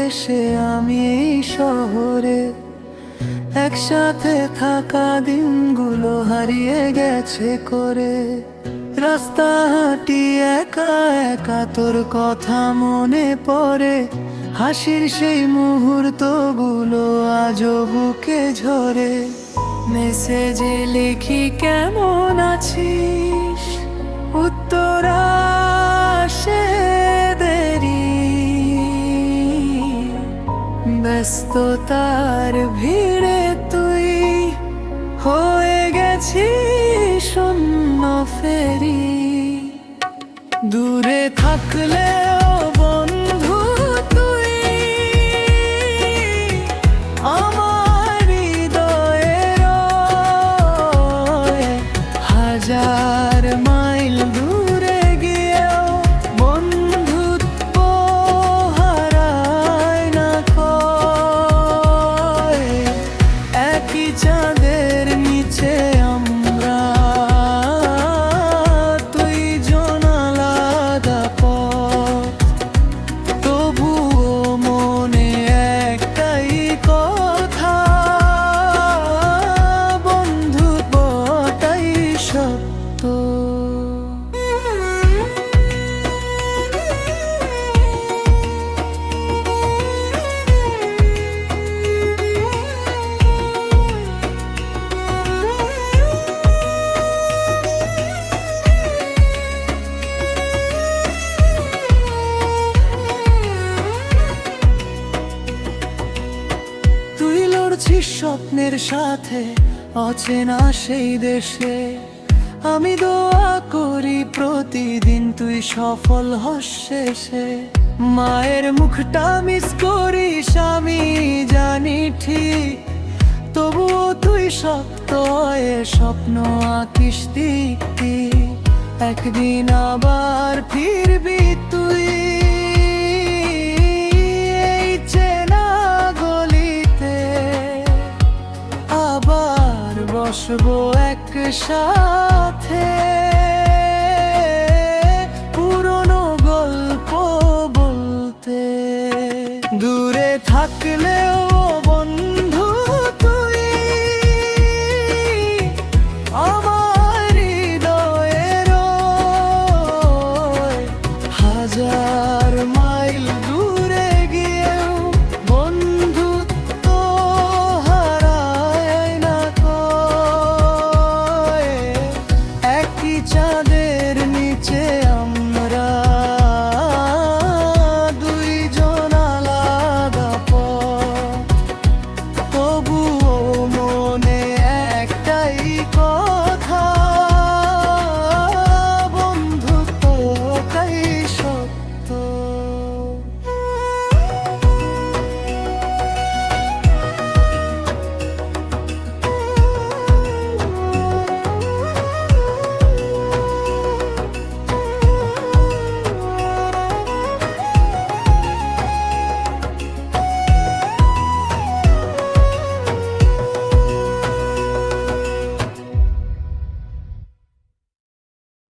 দেশে আমি এই শহরে, একসাথে থাকা দিনগুলো হারিয়ে গেছে করে। রাস্তা হাঁটি একা একা, তোর কথা মনে পড়ে, হাসির সেই মুহূর্তগুলো আজও বুকে ঝরে। মেসেজে লিখি কেমন আছিস, উত্তর আসে দেরি, ব্যস্ততার ভিড়ে তুই হয়ে গেছিস শূন্য ফেরি। দূরে থাকলেও বন্ধু তুই আমার হৃদয়ে রয়। হাজার মাইল দূরে গিয়েও বন্ধুত্ব হারায় না কয়। একই চাঁদের নিচে আমরা, তুই জন আলাদা পথ, তবুও মনে একটাই কথা, বন্ধুত্বটাই সত্য। তুই লড়ছিস স্বপ্নের সাথে অচেনা সেই দেশে, আমি দোয়া করি প্রতিদিন তুই সফল হস শেষে। মায়ের মুখটা মিস করিস আমি জানি ঠিক, তবুও তুই শক্ত হয়ে স্বপ্ন আঁকিস দিকটি। একদিন আবার ফিরবি তুই এই চেনা গলিতে, আবার বসবো একসাথে।